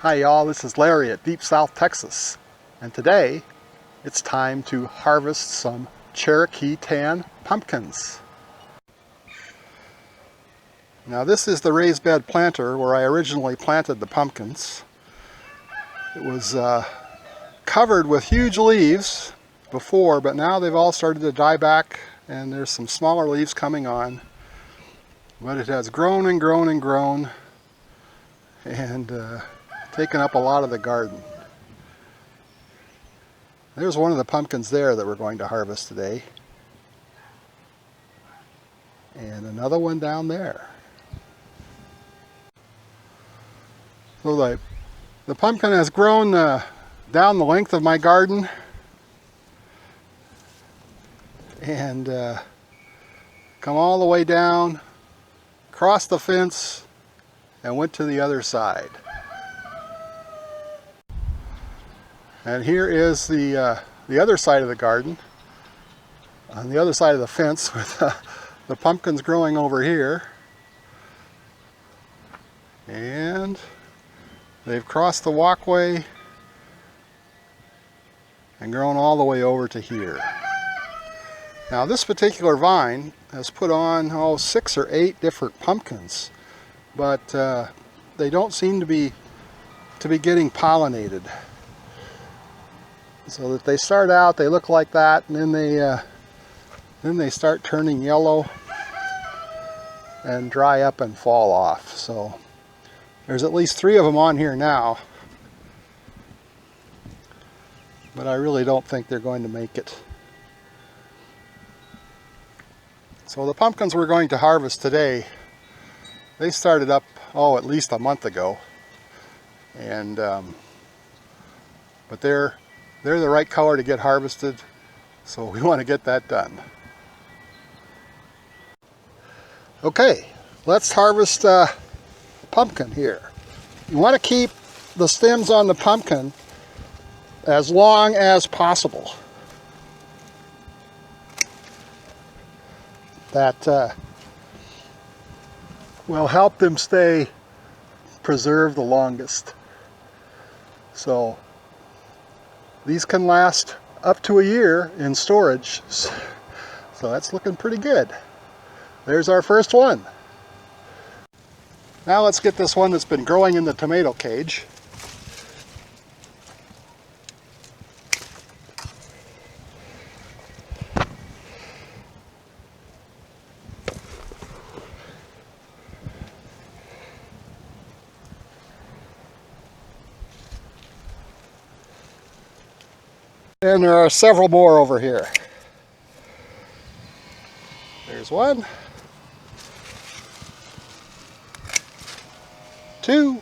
Hi y'all, this is Larry at Deep South, Texas, and today it's time to harvest some Cherokee Tan Pumpkins. Now this is the raised bed planter where I originally planted the pumpkins. It was covered with huge leaves before, but now they've all started to die back and there's some smaller leaves coming on. But it has grown and grown and grown and taken up a lot of the garden. There's one of the pumpkins there that we're going to harvest today. And another one down there. So the pumpkin has grown down the length of my garden and come all the way down, crossed the fence, and went to the other side. And here is the other side of the garden, on the other side of the fence, with the pumpkins growing over here. And they've crossed the walkway and grown all the way over to here. Now this particular vine has put on 6 or 8 different pumpkins, but they don't seem to be getting pollinated. So that they start out, they look like that, and then they start turning yellow and dry up and fall off. So there's at least 3 of them on here now, but I really don't think they're going to make it. So the pumpkins we're going to harvest today, they started up at least a month ago, and but they're the right color to get harvested, so we want to get that done. Okay, let's harvest pumpkin here. You want to keep the stems on the pumpkin as long as possible. That will help them stay preserved the longest. So these can last up to a year in storage, so that's looking pretty good. There's our first one. Now let's get this one that's been growing in the tomato cage. And there are several more over here. There's 1, 2,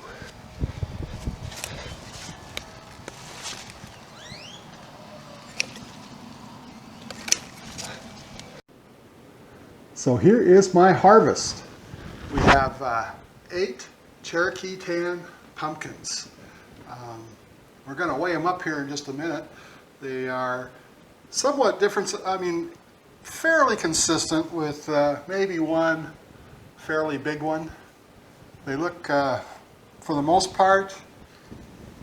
so here is my harvest. We have 8 Cherokee Tan pumpkins. We're going to weigh them up here in just a minute. They are somewhat different, fairly consistent with maybe one fairly big one. They look, for the most part,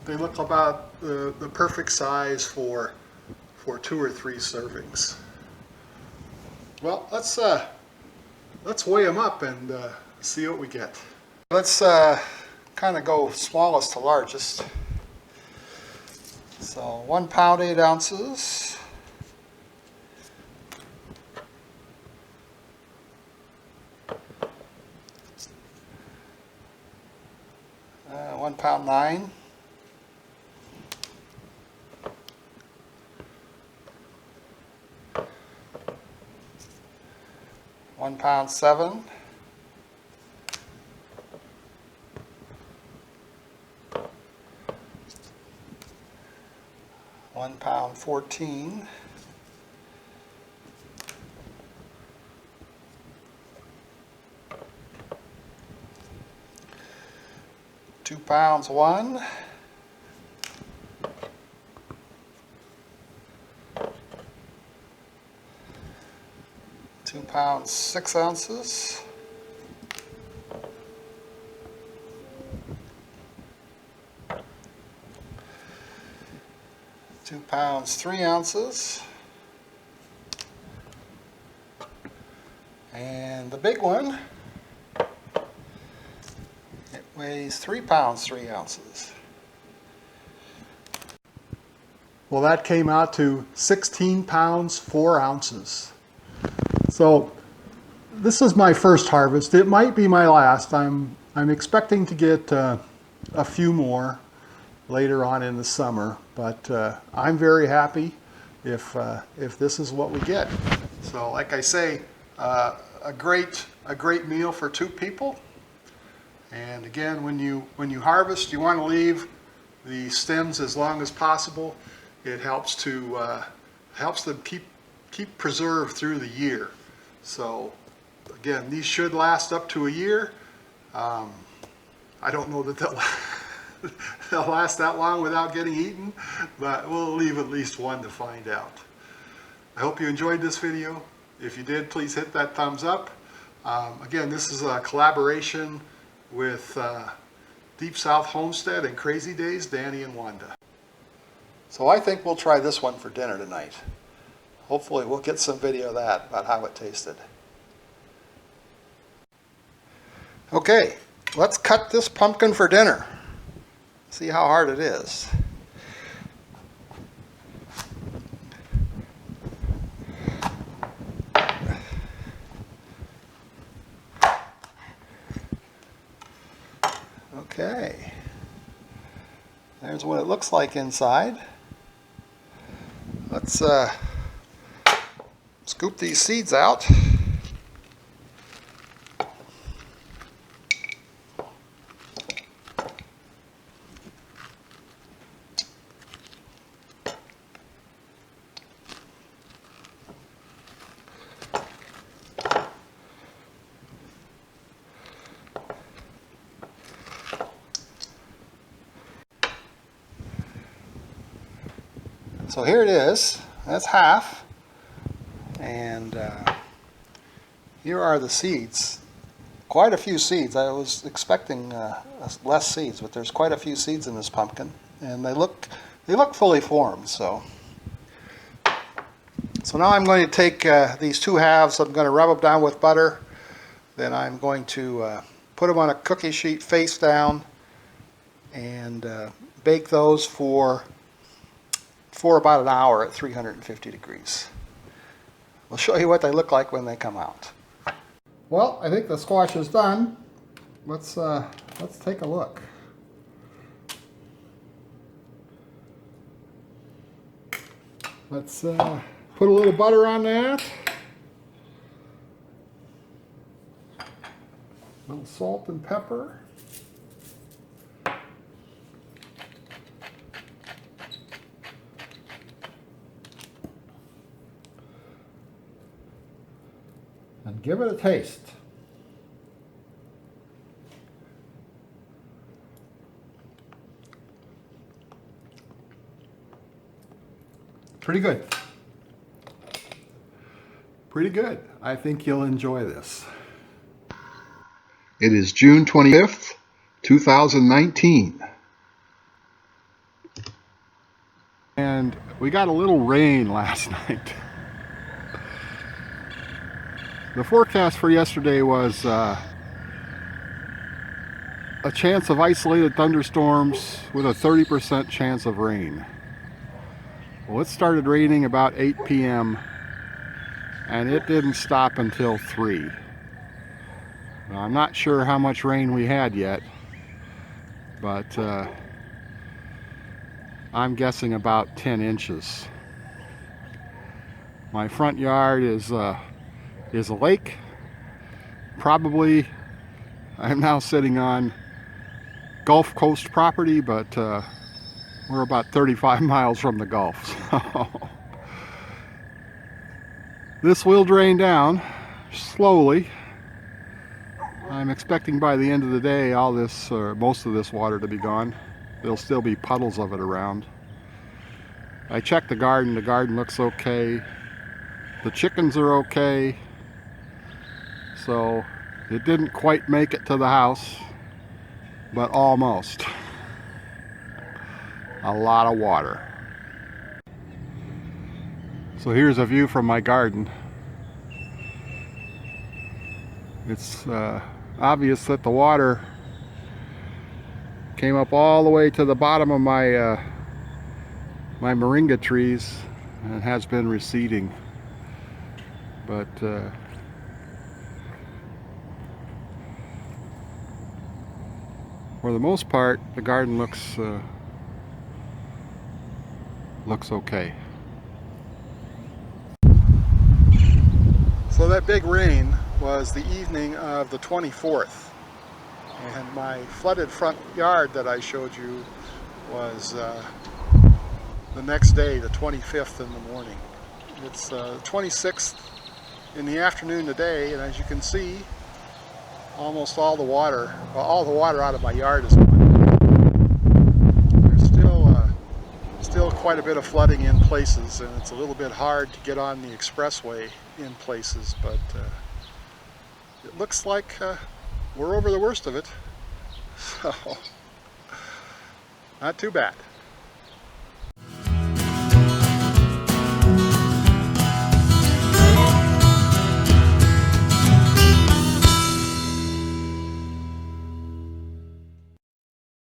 they look about the perfect size for 2 or 3 servings. Well, let's weigh them up and see what we get. Let's kind of go smallest to largest. So 1 pound 8 ounces. One pound 9. £1 7. £1 14. £2 1. £2 6 ounces. 2 pounds 3 ounces. And the big one, it weighs 3 pounds 3 ounces. Well, that came out to 16 pounds 4 ounces. So this is my first harvest. It might be my last. I'm expecting to get a few more later on in the summer, but I'm very happy if this is what we get. So, like I say, a great meal for 2 people. And again, when you harvest, you want to leave the stems as long as possible. It helps them keep preserved through the year. So again, these should last up to a year. I don't know that they'll last that long without getting eaten, but we'll leave at least one to find out. I hope you enjoyed this video. If you did, please hit that thumbs up. Again, this is a collaboration with Deep South Homestead and Crazy Days, Danny and Wanda. So I think we'll try this one for dinner tonight. Hopefully we'll get some video of that, about how it tasted. Okay, let's cut this pumpkin for dinner. See how hard it is. Okay, there's what it looks like inside. Let's scoop these seeds out. So here it is. That's half. And here are the seeds. Quite a few seeds. I was expecting less seeds, but there's quite a few seeds in this pumpkin, and they look fully formed. So now I'm going to take these 2 halves. I'm going to rub them down with butter. Then I'm going to put them on a cookie sheet face down and bake those for about an hour at 350 degrees. We'll show you what they look like when they come out. Well, I think the squash is done. Let's take a look. Let's put a little butter on that. A little salt and pepper. And give it a taste. Pretty good. Pretty good. I think you'll enjoy this. It is June 25th, 2019. And we got a little rain last night. The forecast for yesterday was a chance of isolated thunderstorms with a 30% chance of rain. Well, it started raining about 8 p.m. and it didn't stop until 3. Now, I'm not sure how much rain we had yet, but I'm guessing about 10 inches. My front yard is a lake. Probably I'm now sitting on Gulf Coast property, but we're about 35 miles from the Gulf. So this will drain down slowly. I'm expecting by the end of the day all this, or most of this water to be gone. There'll still be puddles of it around. I checked the garden. The garden looks okay. The chickens are okay. So it didn't quite make it to the house, but almost. A lot of water. So here's a view from my garden. It's obvious that the water came up all the way to the bottom of my my moringa trees and has been receding, but for the most part the garden looks okay. So that big rain was the evening of the 24th, and my flooded front yard that I showed you was the next day, the 25th, in the morning. It's 26th in the afternoon today, and as you can see, almost all the water out of my yard is gone. There's still quite a bit of flooding in places, and it's a little bit hard to get on the expressway in places, but it looks like we're over the worst of it, so not too bad.